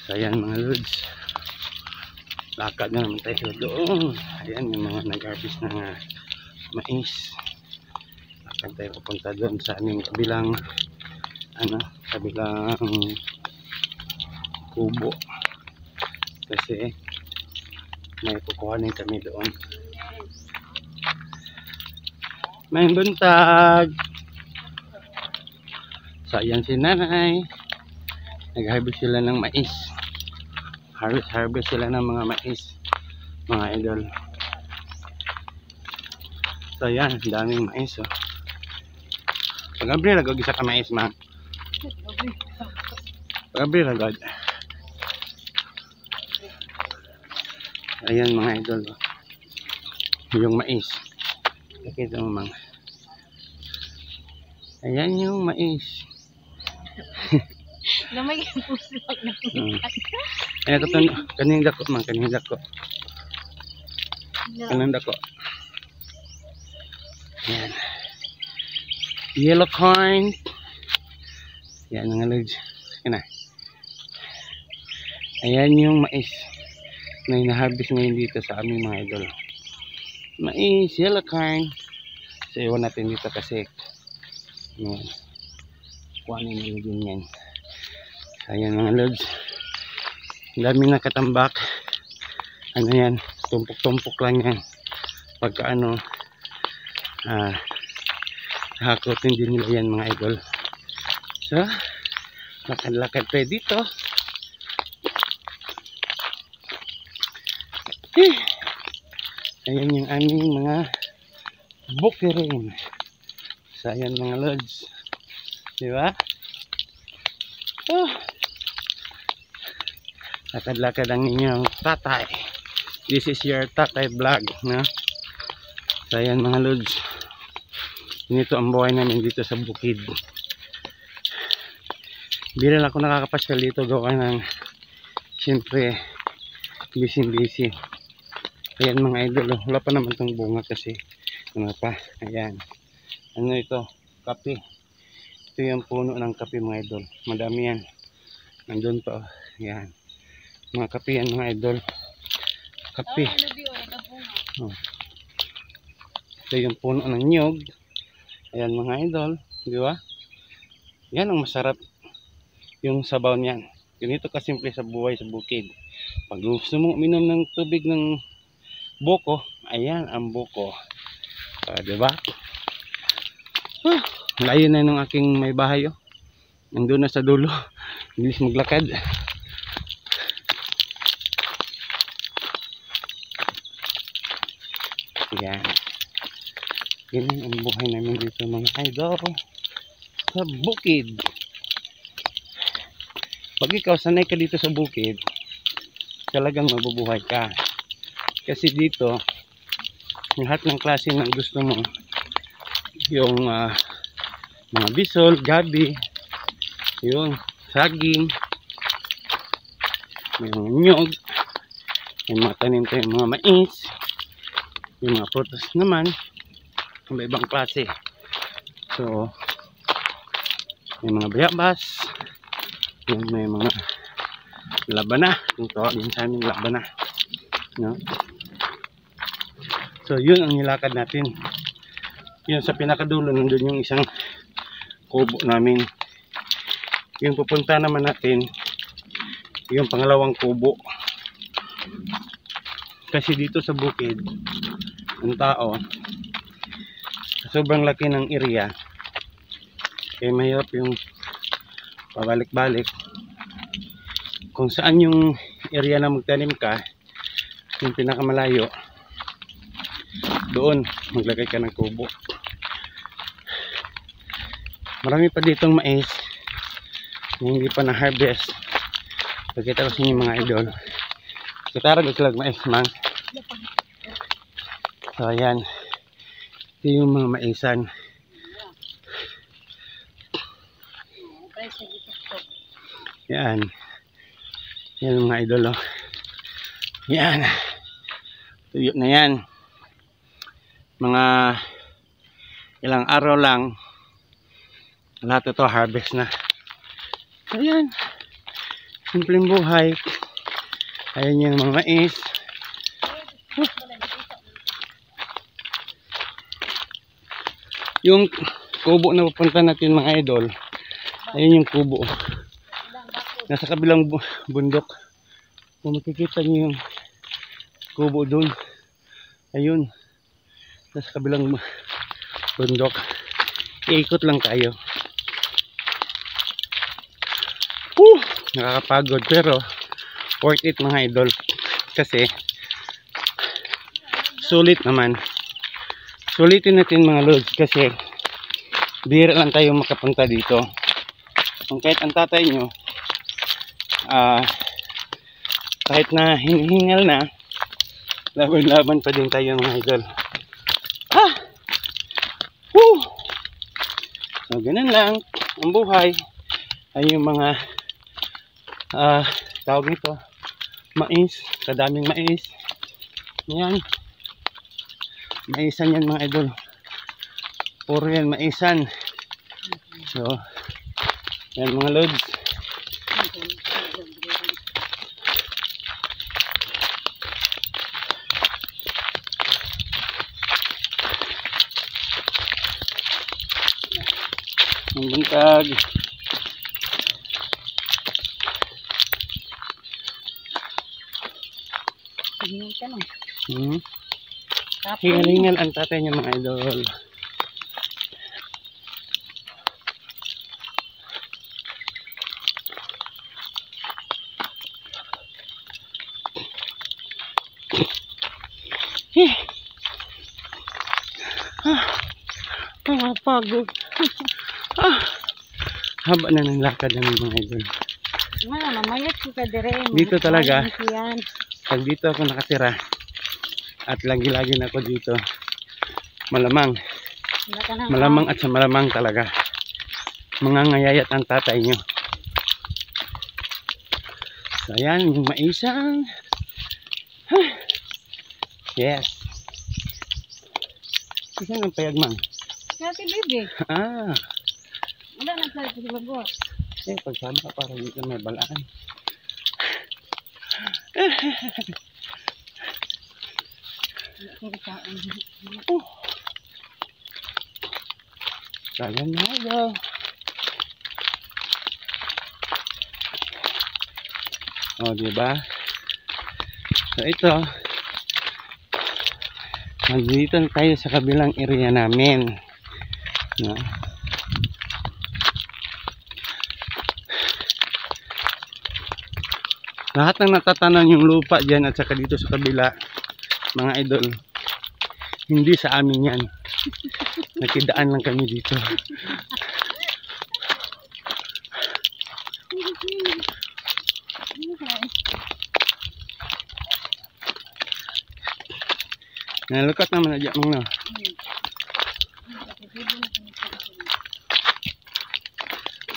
So ayan mga lods, lakad na naman tayo doon. Ayan yung mga nag-harvest ng mais. Lakad tayo papunta doon sa aming kabilang kabilang kubo, kasi may kukuhanin kami doon. May buntag. So ayan si nanay, nag-harvest sila ng mais. Harvest sila ng mga mais, mga idol. So ayan, daming mais. Pag-abri lagod isa ka mais, ma. Pag-abri lagod. Ayan mga idol, yung mais. Nakita mo, mang. Ayan yung mais. Namay puso lang na pinitan. Ayan ito, kaning dako, mang. Kaning dako. Kaning dako. Ayan. Yellow corn. Ayan mga lods. Sige na. Ayan yung mais na hinaharvest ngayon dito sa aming mga idol. Mais, yellow corn. So iwan natin dito kasi kuhanin nila din yan. Ayan mga lods, daming nakatambak. Ano yan, tumpok-tumpok lang yan. Pagka hakotin din nila yan mga idol. So lakad-lakad tayo dito. Ayan yung aming mga bukirin. So ayan mga lods, diba? Lakad-lakad ang inyong tatay. This is your tatay vlog, no? So ayan mga lods, ganito ang buhay namin dito sa bukid. Bilang ako nakakapasyal dito, gawa ng siyempre busy. Ayan mga idol, wala pa naman itong bunga kasi ano pa. Ayan, ano ito, kape. Ito yung puno ng kape mga idol, madami yan, nandun pa. Ayan, mga kape yan mga idol, kape. Ito yung puno ng nyog. Ayan mga idol, di ba? Yan ang masarap, yung sabaw niyan. Ganito kasimple sa buhay sa bukid. Pag gusto mo uminom ng tubig ng buko, ayan ang buko. Diba? Layo na ng aking may bahay. Nandun na sa dulo. Bilis maglakad. Ayan. Ganyan ang buhay namin dito mga idol sa bukid. Pag ikaw sanay ka dito sa bukid, talagang mabubuhay ka. Kasi dito, lahat ng klase ng gusto mo, yung mga bisol, gabi, yung saging, yung nyog, yung mga tanim tayo, mga mais, yung mga prutas naman, may ibang klase. So, may mga bayabas, yung may mga labana, yung tawagin sa amin labana, no? So yun ang nilakad natin. Yun sa pinakadulo, nandun yung isang kubo namin. Yung pupunta naman natin, yung pangalawang kubo. Kasi dito sa bukid, ang tao, sobrang laki ng area, kaya mahirap yung pabalik-balik. Kung saan yung area na magtanim ka, yung pinakamalayo, doon maglagay ka ng kubo. Marami pa ditong mais na hindi pa na-harvest. Pagkita ko sa inyo mga idol, katara ko sila mais, man. So ayan, ito yung mga maisan. Yan, yan mga idol, yan, tuyo na yan. Mga ilang araw lang, lahat ito harvest na. Ayan, Simpleng buhay. Ayan yung mga mais. Yung kubo na pupunta natin mga idol, ayun yung kubo. Nasa kabilang bundok. Kung makikita nyo yung kubo doon, ayun, nasa kabilang bundok. Iikot lang tayo. Nakakapagod pero worth it mga idol. Kasi sulit naman. Sulitin natin mga lods kasi bihira lang tayo makapunta dito. Kung kahit ang tatay nyo kahit na hinihingal na, laban-laban pa din tayo mga idol. So ganun lang ang buhay. Ay yung mga tawag nito, mais, kadaming mais. Yan, maisan yan mga idol. Puro yan maisan. So yan mga lods. Ang buntag. Hingal-hingal ang tatay niya mga idol. Pagod. Haba na ng lakad namin mga idol. Mamayat ka dire. Dito talaga. Pag dito ako nakatira at lagi-lagi na ako dito, malamang at sa malamang talaga mangangayayat ang tatay nyo. So ayan, yung maisan. Yes. Isa ng payagmang. Kati bibi. Wala na tayo sa bago. Pagsama ka para dito may balaan. Sayang na daw. Diba? So ito, nandito tayo sa kabilang area namin. Lahat ng natatanan yung lupa dyan at saka dito sa kabila, mga idol, hindi sa amin yan. Nakidaan lang kami dito. Nalukat naman na dyan mga.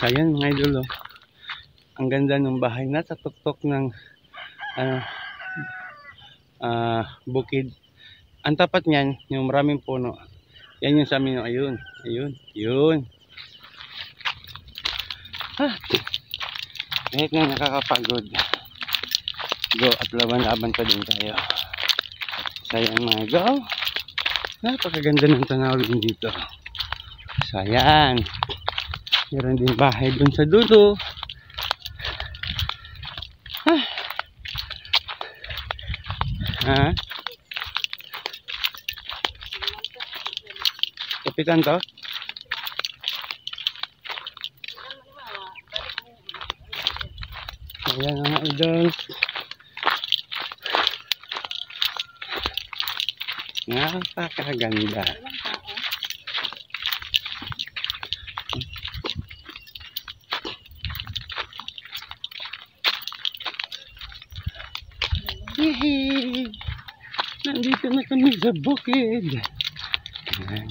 Ayan mga idol, ang ganda ng bahay, nasa tuktok ng bukid. Ang tapat niyan, yung maraming puno, yan yung sa amin. Ayun. Kahit nga nakakapagod, go at laban-laban pa din tayo. Sayang mga go. Napakaganda ng tanawin dito. Sayang. Meron din bahay dun sa dulo. Kapitan to? Ayan mga idol. Napakaganda. Yehey! Nandito na kami sa bukid. Ayan.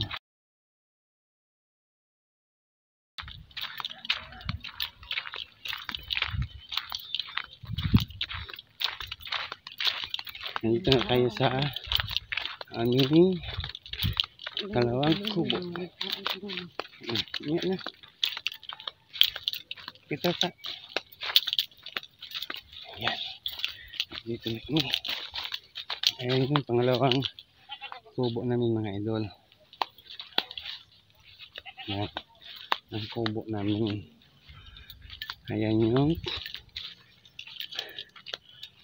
Nandito na tayo sa aming kalawang kubo. Yan na. Kita sa Dito na kami. Ayan yung pangalawang kubo namin mga idol. Ayan. Ang kubo namin. Ayan yung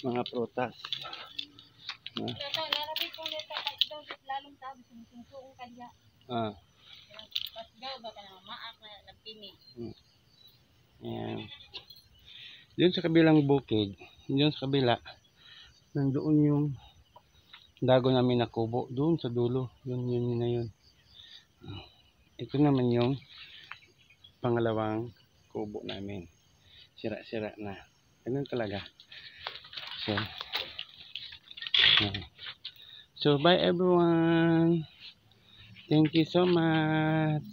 mga prutas. Ito, narabi kong nito, daw lalong sabi, sumusungkong kanya. Ah. Pas daw, baka na maak na nagpini. Ayan. Doon sa kabilang bukid, doon sa kabila, nandoon yung dago namin na kubo. Doon sa dulo. Yun na yun. Ito naman yung pangalawang kubo namin. Sira-sira na. Ganun talaga. So bye everyone. Thank you so much.